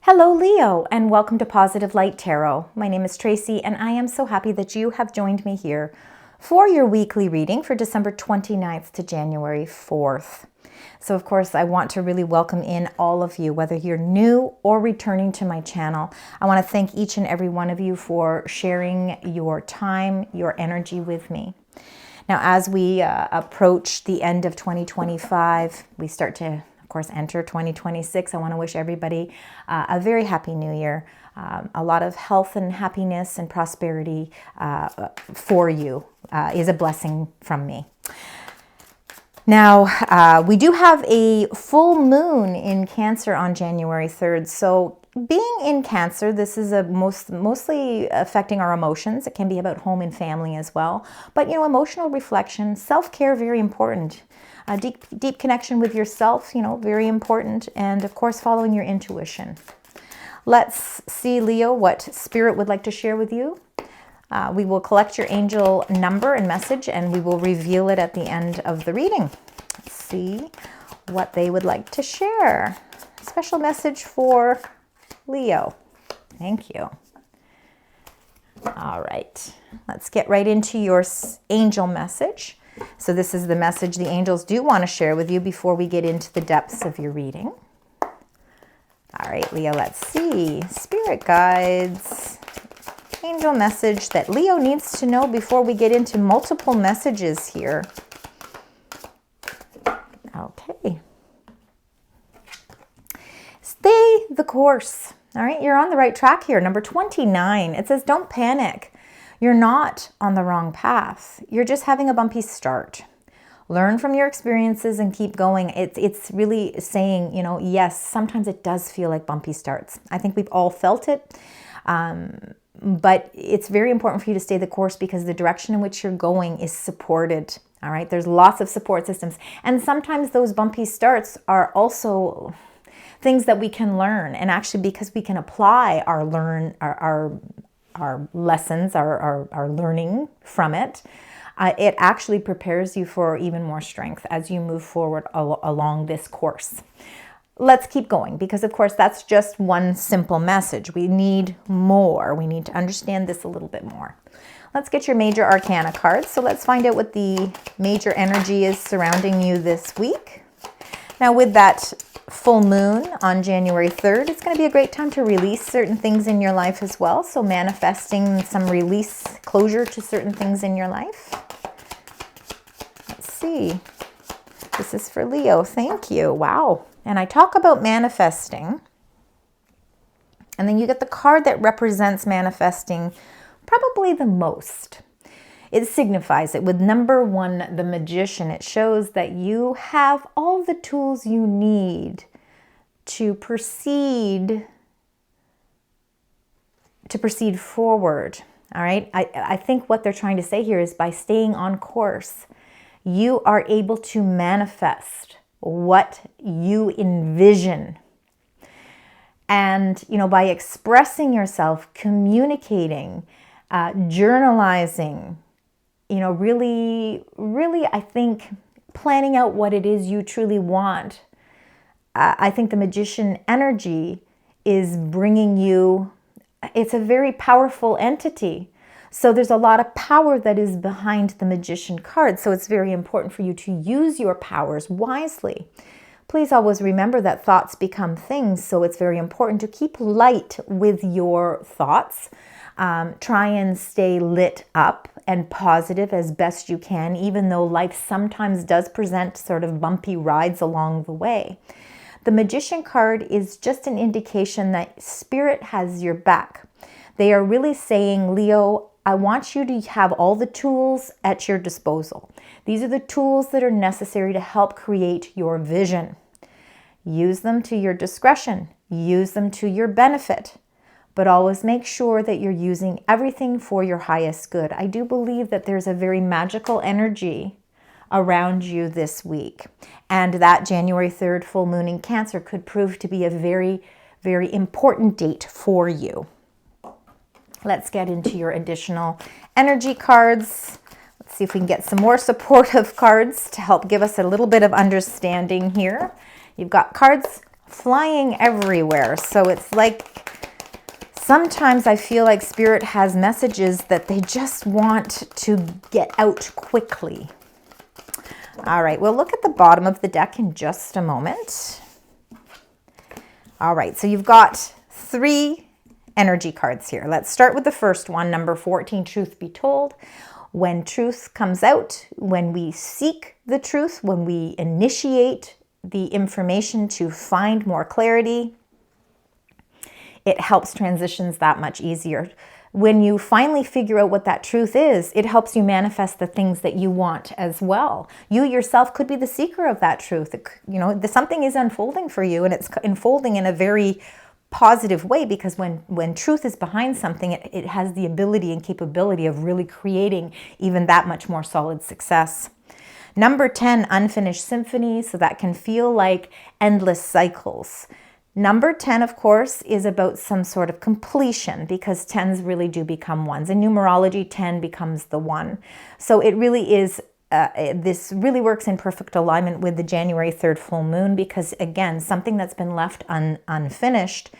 Hello Leo, and welcome to Positive Light Tarot. My name is Tracy, and I am so happy that you have joined me here for your weekly reading for December 29th to January 4th. So of course, I want to really welcome in all of you, whether you're new or returning to my channel. I want to thank each and every one of you for sharing your time, your energy with me. Now, as we approach the end of 2025, we start to, of course, enter 2026. I want to wish everybody a very happy new year. A lot of health and happiness and prosperity for you is a blessing from me. Now, we do have a full moon in Cancer on January 3rd. So being in Cancer, this is mostly affecting our emotions. It can be about home and family as well. But, emotional reflection, self-care, very important. A deep connection with yourself, very important. And of course, following your intuition. Let's see, Leo, what Spirit would like to share with you. We will collect your angel number and message, and we will reveal it at the end of the reading. Let's see what they would like to share. Special message for Leo. Thank you. All right, let's get right into your angel message. So this is the message the angels do want to share with you before we get into the depths of your reading. All right, Leo, let's see. Spirit guides. Angel message that Leo needs to know before we get into multiple messages here. Okay. Stay the course. All right, you're on the right track here. Number 29, it says, don't panic. You're not on the wrong path. You're just having a bumpy start. Learn from your experiences and keep going. It's really saying, yes, sometimes it does feel like bumpy starts. I think we've all felt it. But it's very important for you to stay the course because the direction in which you're going is supported. All right, there's lots of support systems. And sometimes those bumpy starts are also things that we can learn. And actually, because we can apply our lessons, our learning from it, it actually prepares you for even more strength as you move forward along this course. Let's keep going because, of course, that's just one simple message. We need more. We need to understand this a little bit more. Let's get your major arcana cards. So let's find out what the major energy is surrounding you this week. Now, with that full moon on January 3rd, it's going to be a great time to release certain things in your life as well. So manifesting some release, closure to certain things in your life. Let's see. This is for Leo. Thank you. Wow. And I talk about manifesting, and then you get the card that represents manifesting probably the most. It signifies it with number 1, the Magician. It shows that you have all the tools you need to proceed forward. All right. I think what they're trying to say here is by staying on course, you are able to manifest what you envision. And, by expressing yourself, communicating, journalizing, really, I think planning out what it is you truly want. I think the Magician energy is bringing you, it's a very powerful entity. So there's a lot of power that is behind the Magician card. So it's very important for you to use your powers wisely. Please always remember that thoughts become things. So it's very important to keep light with your thoughts. Try and stay lit up and positive as best you can, even though life sometimes does present sort of bumpy rides along the way. The Magician card is just an indication that Spirit has your back. They are really saying, Leo, I want you to have all the tools at your disposal. These are the tools that are necessary to help create your vision. Use them to your discretion. Use them to your benefit. But always make sure that you're using everything for your highest good. I do believe that there's a very magical energy around you this week. And that January 3rd full moon in Cancer could prove to be a very, very important date for you. Let's get into your additional energy cards. Let's see if we can get some more supportive cards to help give us a little bit of understanding here. You've got cards flying everywhere. So it's like sometimes I feel like Spirit has messages that they just want to get out quickly. All right, we'll look at the bottom of the deck in just a moment. All right, so you've got 3 energy cards here. Let's start with the first one, number 14, Truth Be Told. When truth comes out, when we seek the truth, when we initiate the information to find more clarity, it helps transitions that much easier. When you finally figure out what that truth is, it helps you manifest the things that you want as well. You yourself could be the seeker of that truth. Something is unfolding for you, and it's unfolding in a very positive way, because when truth is behind something, it has the ability and capability of really creating even that much more solid success. Number 10, Unfinished Symphony. So that can feel like endless cycles. Number 10, of course, is about some sort of completion, because 10s really do become 1s. In numerology, 10 becomes the 1. So it really is, this really works in perfect alignment with the January 3rd full moon, because again, something that's been left unfinished,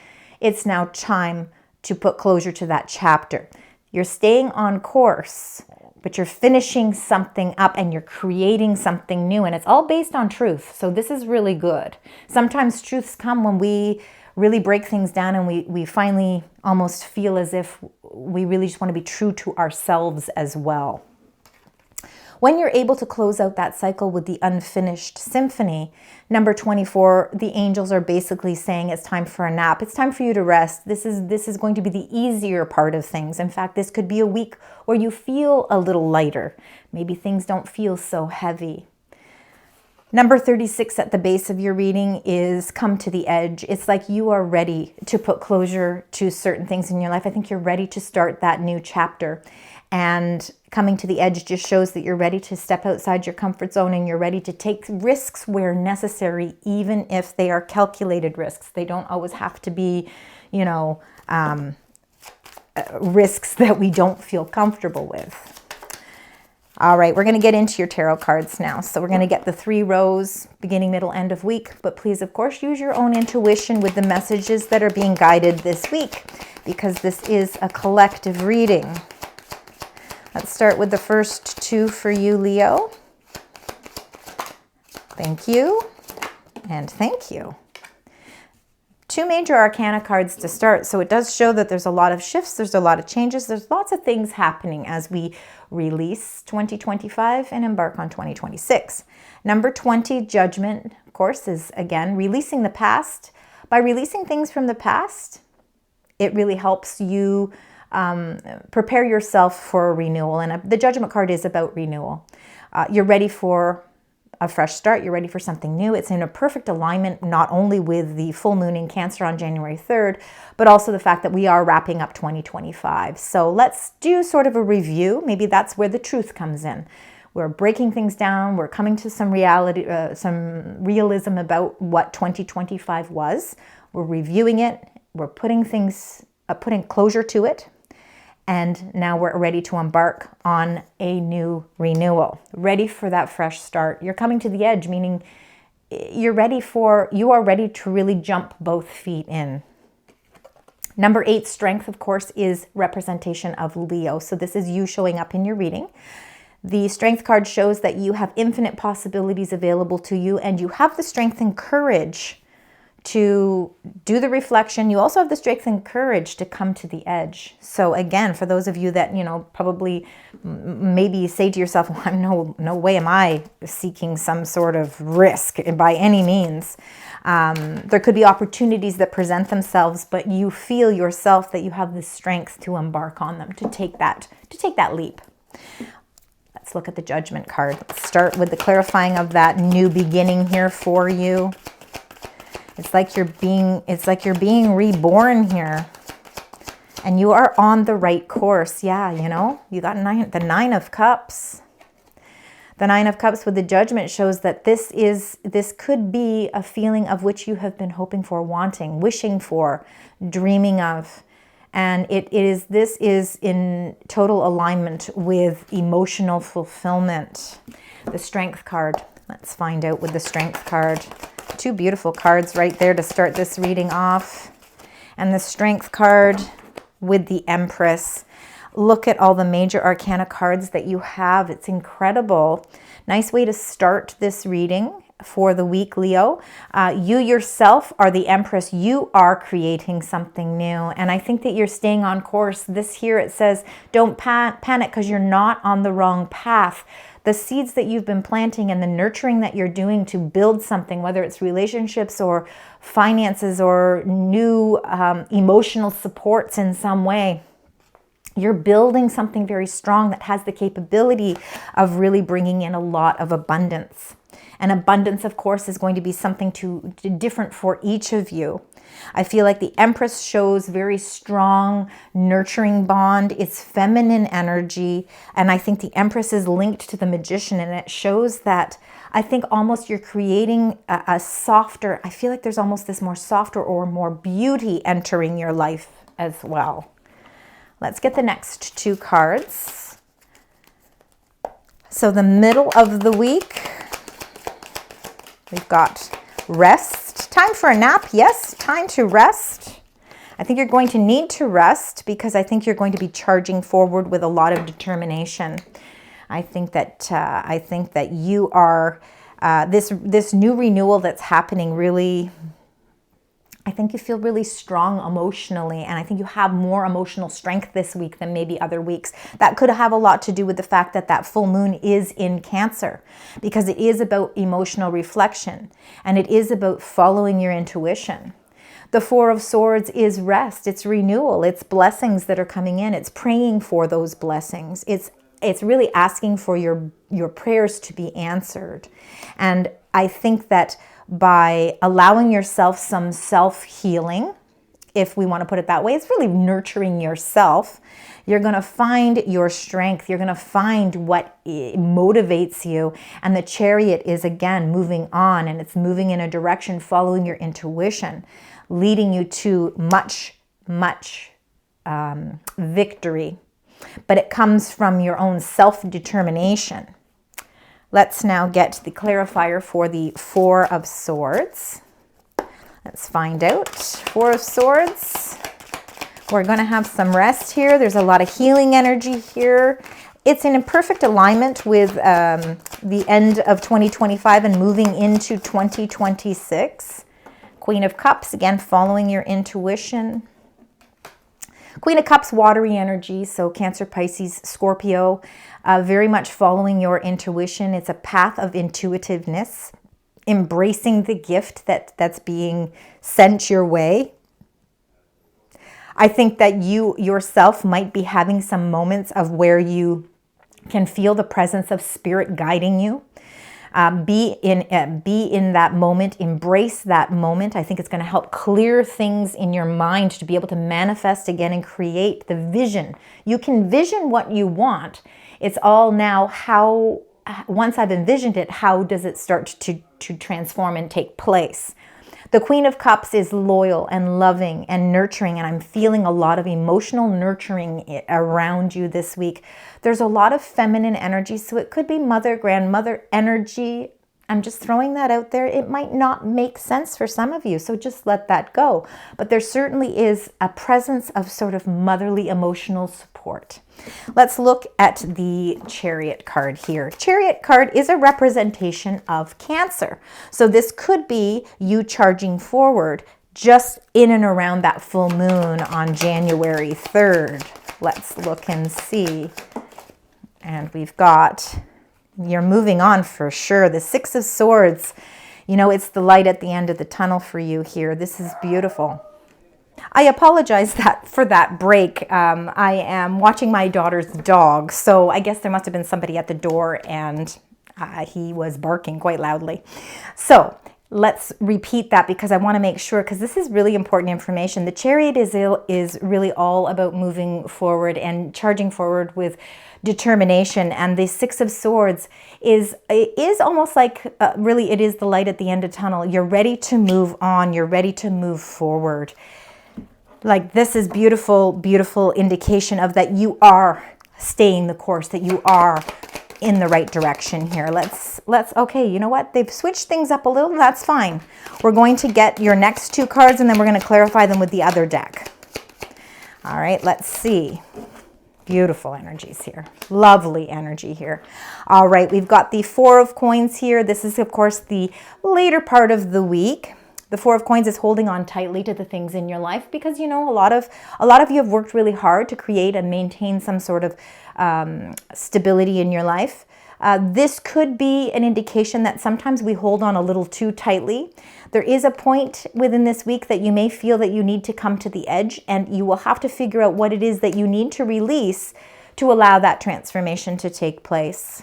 it's now time to put closure to that chapter. You're staying on course, but you're finishing something up and you're creating something new, and it's all based on truth. So this is really good. Sometimes truths come when we really break things down and we finally almost feel as if we really just want to be true to ourselves as well. When you're able to close out that cycle with the Unfinished Symphony, number 24, the angels are basically saying it's time for a nap. It's time for you to rest. This is going to be the easier part of things. In fact, this could be a week where you feel a little lighter. Maybe things don't feel so heavy. Number 36 at the base of your reading is Come to the Edge. It's like you are ready to put closure to certain things in your life. I think you're ready to start that new chapter. And coming to the edge just shows that you're ready to step outside your comfort zone, and you're ready to take risks where necessary, even if they are calculated risks. They don't always have to be, risks that we don't feel comfortable with. All right, we're going to get into your tarot cards now. So we're going to get the 3 rows, beginning, middle, end of week. But please, of course, use your own intuition with the messages that are being guided this week, because this is a collective reading. Let's start with the first 2 for you, Leo. Thank you, and thank you. 2 major Arcana cards to start. So it does show that there's a lot of shifts, there's a lot of changes, there's lots of things happening as we release 2025 and embark on 2026. Number 20, Judgment, of course, is again releasing the past. By releasing things from the past, it really helps you prepare yourself for a renewal. And the Judgment card is about renewal. You're ready for a fresh start. You're ready for something new. It's in a perfect alignment, not only with the full moon in Cancer on January 3rd, but also the fact that we are wrapping up 2025. So let's do sort of a review. Maybe that's where the truth comes in. We're breaking things down. We're coming to some reality, some realism about what 2025 was. We're reviewing it. We're putting closure to it. And now we're ready to embark on a new renewal, ready for that fresh start. You're coming to the edge, meaning you are ready to really jump both feet in. Number 8, Strength, of course, is representation of Leo. So this is you showing up in your reading. The Strength card shows that you have infinite possibilities available to you, and you have the strength and courage to do the reflection. You also have the strength and courage to come to the edge. So again, for those of you that, probably maybe say to yourself, well, no way am I seeking some sort of risk by any means. There could be opportunities that present themselves, but you feel yourself that you have the strength to embark on them, to take that leap. Let's look at the Judgment card. Let's start with the clarifying of that new beginning here for you. It's like you're being reborn here, and you are on the right course. Yeah, you got the 9 of Cups. The 9 of Cups with the Judgment shows that this could be a feeling of which you have been hoping for, wanting, wishing for, dreaming of. And this is in total alignment with emotional fulfillment. The Strength card. Let's find out with the Strength card Two beautiful cards right there to start this reading off. And the Strength card with the Empress. Look at all the major arcana cards that you have. It's incredible. Nice way to start this reading for the week, Leo. You yourself are the Empress. You are creating something new. And I think that you're staying on course. This here, it says, don't panic because you're not on the wrong path. The seeds that you've been planting and the nurturing that you're doing to build something, whether it's relationships or finances or new emotional supports in some way, you're building something very strong that has the capability of really bringing in a lot of abundance. And abundance, of course, is going to be something different for each of you. I feel like the Empress shows very strong, nurturing bond. It's feminine energy. And I think the Empress is linked to the Magician. And it shows that I think almost you're creating a softer, I feel like there's almost this more softer or more beauty entering your life as well. Let's get the next two cards. So the middle of the week, we've got rest. Time for a nap. Yes, time to rest. I think you're going to need to rest because I think you're going to be charging forward with a lot of determination. I think that you are this new renewal that's happening really. I think you feel really strong emotionally, and I think you have more emotional strength this week than maybe other weeks. That could have a lot to do with the fact that that full moon is in Cancer, because it is about emotional reflection, and it is about following your intuition. The Four of Swords is rest, it's renewal, it's blessings that are coming in, it's praying for those blessings. It's really asking for your prayers to be answered. And I think that by allowing yourself some self-healing, if we want to put it that way, it's really nurturing yourself. You're going to find your strength. You're going to find what motivates you. And the Chariot is, again, moving on, and it's moving in a direction, following your intuition, leading you to much, much victory. But it comes from your own self-determination. Let's now get the clarifier for the Four of Swords. Let's find out. Four of Swords. We're going to have some rest here. There's a lot of healing energy here. It's in perfect alignment with the end of 2025 and moving into 2026. Queen of Cups, again, following your intuition. Queen of Cups, watery energy, so Cancer, Pisces, Scorpio, very much following your intuition. It's a path of intuitiveness, embracing the gift that's being sent your way. I think that you yourself might be having some moments of where you can feel the presence of spirit guiding you. Be in that moment, embrace that moment. I think it's going to help clear things in your mind to be able to manifest again and create the vision. You can vision what you want. It's all now how, once I've envisioned it, how does it start to transform and take place? The Queen of Cups is loyal and loving and nurturing, and I'm feeling a lot of emotional nurturing around you this week. There's a lot of feminine energy, so it could be mother, grandmother energy. I'm just throwing that out there. It might not make sense for some of you, so just let that go. But there certainly is a presence of sort of motherly emotional support. Let's look at the Chariot card here. Chariot card is a representation of Cancer. So this could be you charging forward just in and around that full moon on January 3rd. Let's look and see. And we've got, you're moving on for sure. The Six of Swords, you know, it's the light at the end of the tunnel for you here. This is beautiful. I apologize for that break. I am watching my daughter's dog, so I guess there must have been somebody at the door and he was barking quite loudly. So let's repeat that because I want to make sure, because this is really important information. The Chariot is really all about moving forward and charging forward with determination, and the Six of Swords is almost like really it is the light at the end of the tunnel. You're ready to move on. You're ready to move forward. Like, this is beautiful, beautiful indication of that you are staying the course, that you are in the right direction here. Okay, you know what? They've switched things up a little. That's fine. We're going to get your next 2 cards and then we're going to clarify them with the other deck. All right, let's see. Beautiful energies here. Lovely energy here. All right, we've got the 4 of Coins here. This is, of course, the later part of the week. The 4 of Coins is holding on tightly to the things in your life because, you know, a lot of you have worked really hard to create and maintain some sort of stability in your life. This could be an indication that sometimes we hold on a little too tightly. There is a point within this week that you may feel that you need to come to the edge, and you will have to figure out what it is that you need to release to allow that transformation to take place.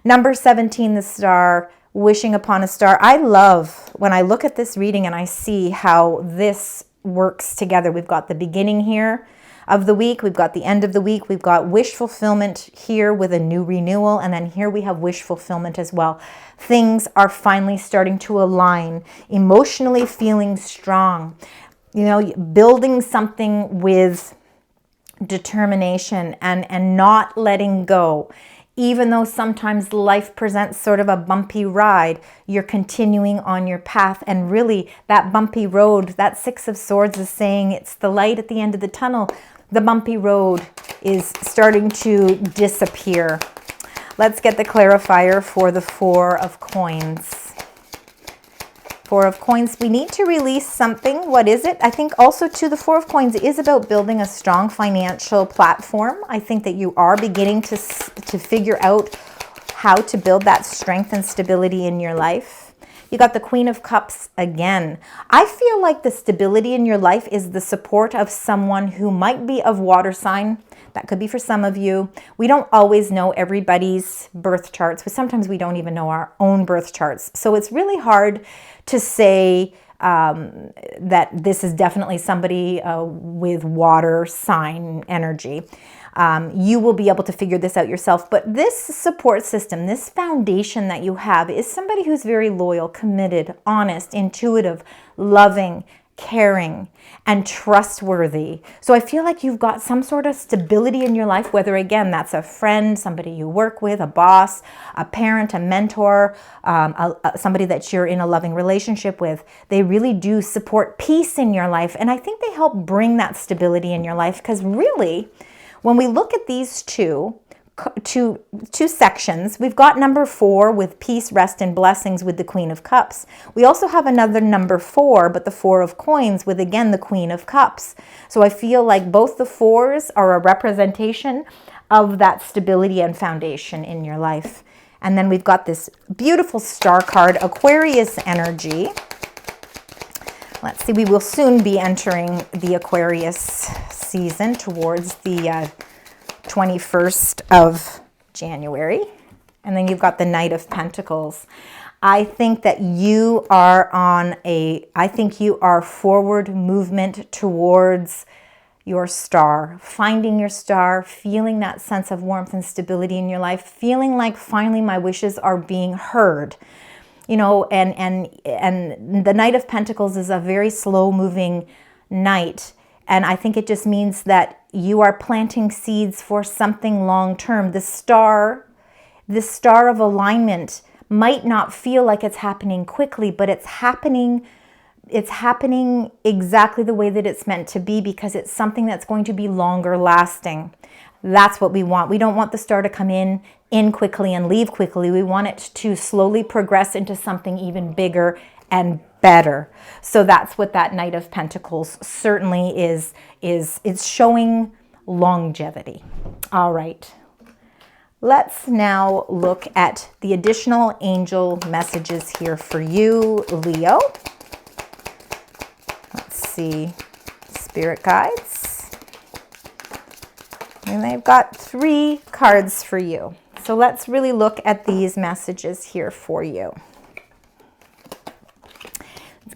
Number 17, the Star, wishing upon a star. I love when I look at this reading and I see how this works together. We've got the beginning here of the week. We've got the end of the week. We've got wish fulfillment here with a new renewal. And then here we have wish fulfillment as well. Things are finally starting to align, emotionally feeling strong, you know, building something with determination and not letting go. Even though sometimes life presents sort of a bumpy ride, you're continuing on your path. And really, that bumpy road, that 6 of Swords is saying it's the light at the end of the tunnel. The bumpy road is starting to disappear. Let's get the clarifier for the 4 of Coins. 4 of Coins, we need to release something. What is it? I think also too, the 4 of Coins is about building a strong financial platform. I think that you are beginning to figure out how to build that strength and stability in your life. You got the Queen of Cups again. I feel like the stability in your life is the support of someone who might be of water sign. That could be for some of you. We don't always know everybody's birth charts, but sometimes we don't even know our own birth charts. So it's really hard to say that this is definitely somebody with water sign energy. You will be able to figure this out yourself. But this support system, this foundation that you have is somebody who's very loyal, committed, honest, intuitive, loving, caring, and trustworthy. So I feel like you've got some sort of stability in your life, whether again, that's a friend, somebody you work with, a boss, a parent, a mentor, somebody that you're in a loving relationship with. They really do support peace in your life. And I think they help bring that stability in your life because really, when we look at these two sections, we've got number 4 with peace, rest, and blessings with the Queen of Cups. We also have another number 4, but the 4 of Coins with, again, the Queen of Cups. So I feel like both the 4s are a representation of that stability and foundation in your life. And then we've got this beautiful star card, Aquarius energy. Let's see, we will soon be entering the Aquarius season towards the 21st of January. And then you've got the Knight of Pentacles. I think that you are forward movement towards your star, finding your star, feeling that sense of warmth and stability in your life, feeling like finally my wishes are being heard. You know, and the Knight of Pentacles is a very slow moving knight. And I think it just means that you are planting seeds for something long term. The star of alignment might not feel like it's happening quickly, but it's happening exactly the way that it's meant to be because it's something that's going to be longer lasting. That's what we want. We don't want the star to come in quickly and leave quickly. We want it to slowly progress into something even bigger and better. So that's what that Knight of Pentacles certainly is. It's showing longevity. All right. Let's now look at the additional angel messages here for you, Leo. Let's see. Spirit guides. And they've got 3 cards for you. So let's really look at these messages here for you.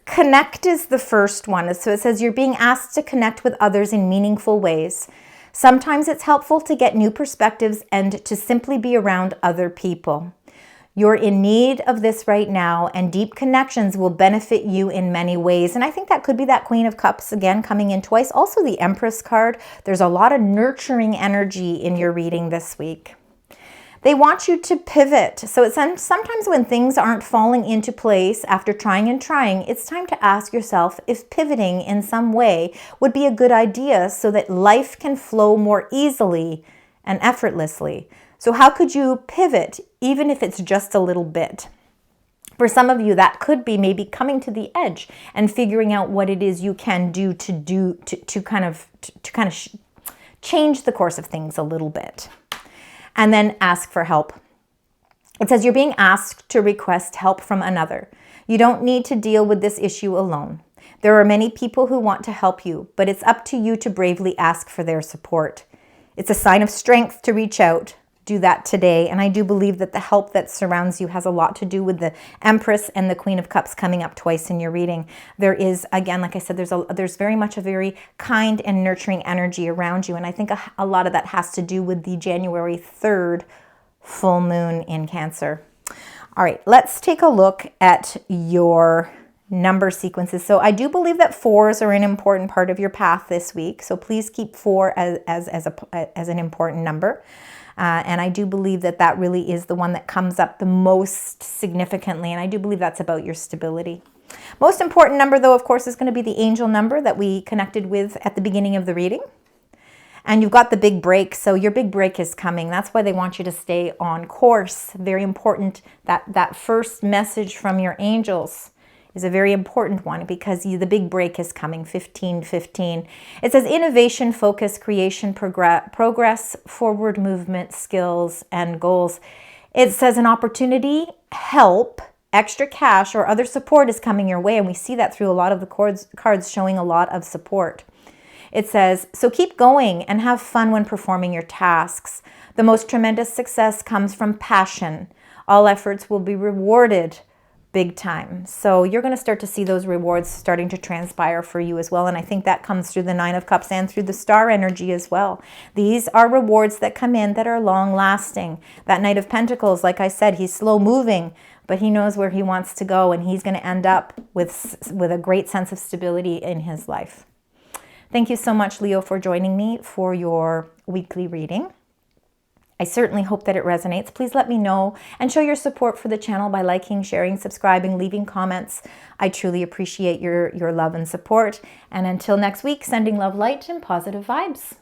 Connect is the first one. So it says you're being asked to connect with others in meaningful ways. Sometimes it's helpful to get new perspectives and to simply be around other people. You're in need of this right now, and deep connections will benefit you in many ways. And I think that could be that Queen of Cups again coming in twice. Also the Empress card. There's a lot of nurturing energy in your reading this week. They want you to pivot. So it's sometimes when things aren't falling into place after trying and trying, it's time to ask yourself if pivoting in some way would be a good idea so that life can flow more easily and effortlessly. So how could you pivot, even if it's just a little bit? For some of you, that could be maybe coming to the edge and figuring out what it is you can do to kind of change the course of things a little bit. And then ask for help. It says you're being asked to request help from another. You don't need to deal with this issue alone. There are many people who want to help you, but it's up to you to bravely ask for their support. It's a sign of strength to reach out. Do that today. And I do believe that the help that surrounds you has a lot to do with the Empress and the Queen of Cups coming up twice in your reading. There is, again, like I said, there's very much a very kind and nurturing energy around you. And I think a lot of that has to do with the January 3rd full moon in Cancer. All right, let's take a look at your number sequences. So I do believe that 4s are an important part of your path this week. So please keep 4 as an important number. And I do believe that that really is the one that comes up the most significantly. And I do believe that's about your stability. Most important number, though, of course, is going to be the angel number that we connected with at the beginning of the reading. And you've got the big break. So your big break is coming. That's why they want you to stay on course. Very important that first message from your angels is a very important one because the big break is coming, 15-15. It says innovation, focus, creation, progress, forward movement, skills, and goals. It says an opportunity, help, extra cash, or other support is coming your way. And we see that through a lot of the cards showing a lot of support. It says, so keep going and have fun when performing your tasks. The most tremendous success comes from passion. All efforts will be rewarded big time. So you're going to start to see those rewards starting to transpire for you as well. And I think that comes through the 9 of Cups and through the star energy as well. These are rewards that come in that are long lasting. That Knight of Pentacles, like I said, he's slow moving, but he knows where he wants to go, and he's going to end up with a great sense of stability in his life. Thank you so much, Leo, for joining me for your weekly reading. I certainly hope that it resonates. Please let me know and show your support for the channel by liking, sharing, subscribing, leaving comments. I truly appreciate your love and support. And until next week, sending love, light, and positive vibes.